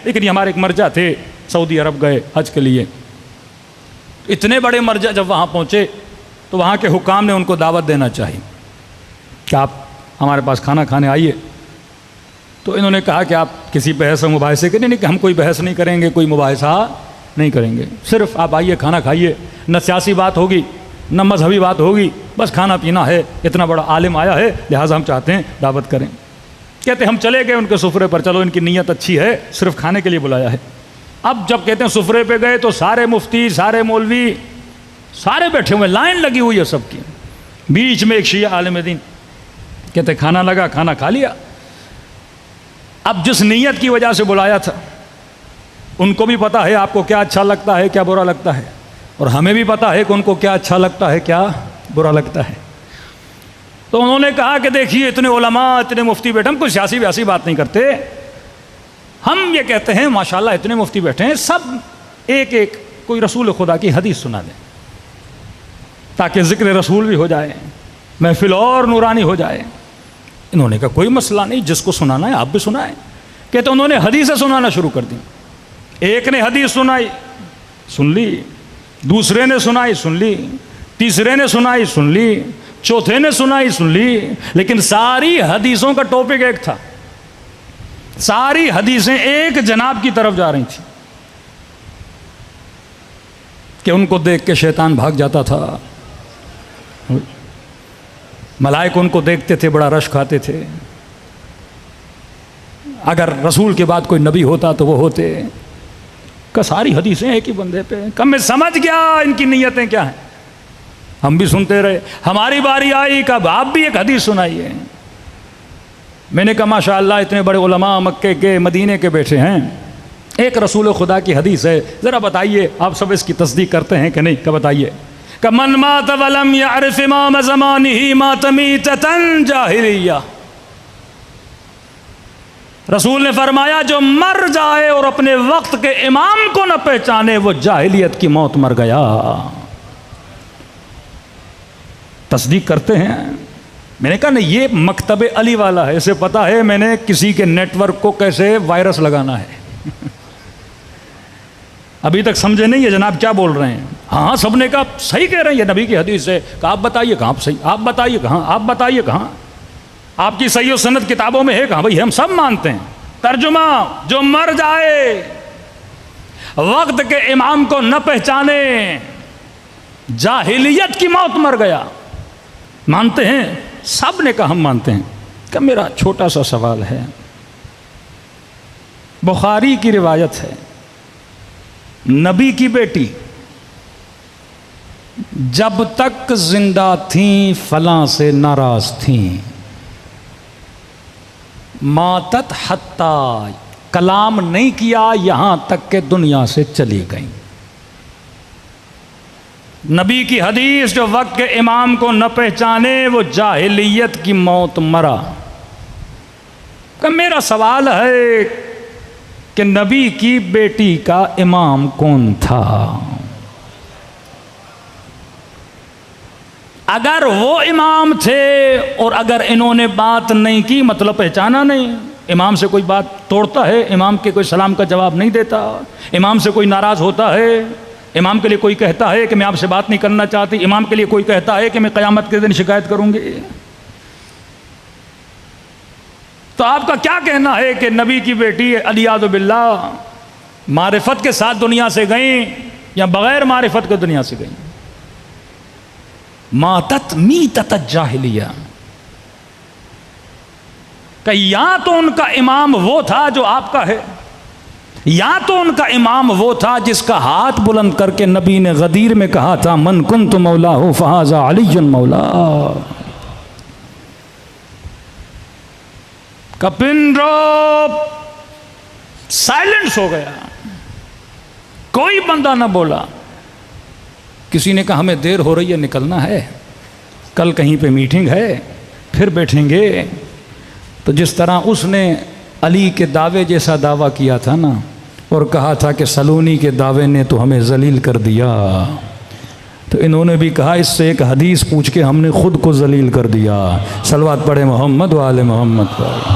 لیکن یہ ہمارے ایک مرجع تھے، سعودی عرب گئے حج کے لیے، اتنے بڑے مرجع جب وہاں پہنچے تو وہاں کے حکام نے ان کو دعوت دینا چاہی کہ آپ ہمارے پاس کھانا کھانے آئیے. تو انہوں نے کہا کہ آپ کسی بحث و مباحثے کے نہیں کہ ہم کوئی بحث نہیں کریں گے، کوئی مباحثہ نہیں کریں گے، صرف آپ آئیے کھانا کھائیے، نہ سیاسی بات ہوگی نہ مذہبی بات ہوگی، بس کھانا پینا ہے، اتنا بڑا عالم آیا ہے لہٰذا ہم چاہتے ہیں دعوت کریں. کہتے ہم چلے گئے ان کے سفرے پر، چلو ان کی نیت اچھی ہے، صرف کھانے کے لیے بلایا ہے. اب جب کہتے ہیں سفرے پہ گئے تو سارے مفتی، سارے مولوی، سارے بیٹھے ہوئے، لائن لگی ہوئی ہے سب کی. بیچ میں ایک شیعہ عالم دین، کہتے کھانا لگا، کھانا کھا لیا. اب جس نیت کی وجہ سے بلایا تھا ان کو بھی پتا ہے آپ کو کیا اچھا لگتا ہے کیا برا لگتا ہے، اور ہمیں بھی پتا ہے کہ ان کو کیا اچھا لگتا ہے کیا برا لگتا ہے. تو انہوں نے کہا کہ دیکھیے اتنے علماء، اتنے مفتی بیٹھے، ہم کوئی سیاسی ویاسی بات نہیں کرتے، ہم یہ کہتے ہیں ماشاءاللہ اتنے مفتی بیٹھے ہیں، سب ایک ایک کوئی رسول خدا کی حدیث سنا دیں تاکہ ذکر رسول بھی ہو جائے، محفل اور نورانی ہو جائے. انہوں نے کہا کوئی مسئلہ نہیں، جس کو سنانا ہے آپ بھی سنائیں. کہتے انہوں نے حدیثیں سنانا شروع کر دی. ایک نے حدیث سنائی، سن لی، دوسرے نے سنائی، سن لی، تیسرے نے سنائی، سن لی، چوتھے نے سنائی، سن لی، لیکن ساری حدیثوں کا ٹاپک ایک تھا، ساری حدیثیں ایک جناب کی طرف جا رہی تھیں کہ ان کو دیکھ کے شیطان بھاگ جاتا تھا، ملائکہ ان کو دیکھتے تھے، بڑا رشک کھاتے تھے، اگر رسول کے بعد کوئی نبی ہوتا تو وہ ہوتے. کہ ساری حدیثیں ایک ہی بندے پہ. کم میں سمجھ گیا ان کی نیتیں کیا ہیں. ہم بھی سنتے رہے، ہماری باری آئی کب آپ بھی ایک حدیث سنائیے. میں نے کہا ماشاءاللہ اتنے بڑے علماء مکے کے مدینے کے بیٹھے ہیں، ایک رسول خدا کی حدیث ہے، ذرا بتائیے آپ سب اس کی تصدیق کرتے ہیں کہ نہیں؟ کہ بتائیے. کہ من مات ولم يعرف امام زمانه مات میتۃ جاہلیہ. رسول نے فرمایا جو مر جائے اور اپنے وقت کے امام کو نہ پہچانے وہ جاہلیت کی موت مر گیا. تصدیق کرتے ہیں. میں نے کہا نہیں یہ مکتب علی والا ہے، اسے پتا ہے میں نے کسی کے نیٹ ورک کو کیسے وائرس لگانا ہے. ابھی تک سمجھے نہیں یہ جناب کیا بول رہے ہیں. ہاں سب نے کہا صحیح کہہ رہے ہیں، یہ نبی کی حدیث ہے. کہ آپ بتائیے کہاں صحیح، آپ بتائیے کہاں، آپ بتائیے کہاں، آپ کی صحیح و سند کتابوں میں ہے کہاں؟ بھائی ہم سب مانتے ہیں. ترجمہ جو مر جائے وقت کے امام کو نہ پہچانے جاہلیت کی موت مر گیا. مانتے ہیں؟ سب نے کہا ہم مانتے ہیں. کہ میرا چھوٹا سا سوال ہے، بخاری کی روایت ہے نبی کی بیٹی جب تک زندہ تھیں فلاں سے ناراض تھیں، ماتت حتی، کلام نہیں کیا یہاں تک کہ دنیا سے چلی گئیں. نبی کی حدیث جو وقت کے امام کو نہ پہچانے وہ جاہلیت کی موت مرا. کہ میرا سوال ہے کہ نبی کی بیٹی کا امام کون تھا؟ اگر وہ امام تھے اور اگر انہوں نے بات نہیں کی مطلب پہچانا نہیں. امام سے کوئی بات توڑتا ہے، امام کے کوئی سلام کا جواب نہیں دیتا، امام سے کوئی ناراض ہوتا ہے، امام کے لیے کوئی کہتا ہے کہ میں آپ سے بات نہیں کرنا چاہتی، امام کے لیے کوئی کہتا ہے کہ میں قیامت کے دن شکایت کروں گی. تو آپ کا کیا کہنا ہے کہ نبی کی بیٹی علیاذ باللہ معرفت کے ساتھ دنیا سے گئیں یا بغیر معرفت کے دنیا سے گئیں؟ ماتت میتۃ جاہلیہ. کہ یا تو ان کا امام وہ تھا جو آپ کا ہے، یا تو ان کا امام وہ تھا جس کا ہاتھ بلند کر کے نبی نے غدیر میں کہا تھا من کنت مولاہ فہذا علی مولا. کپن رو سائلنس ہو گیا، کوئی بندہ نہ بولا. کسی نے کہا ہمیں دیر ہو رہی ہے نکلنا ہے، کل کہیں پہ میٹنگ ہے پھر بیٹھیں گے. تو جس طرح اس نے علی کے دعوے جیسا دعویٰ کیا تھا نا، اور کہا تھا کہ سلونی کے دعوے نے تو ہمیں ذلیل کر دیا، تو انہوں نے بھی کہا اس سے ایک حدیث پوچھ کے ہم نے خود کو ذلیل کر دیا. صلوات پڑھے محمد و آل محمد پر.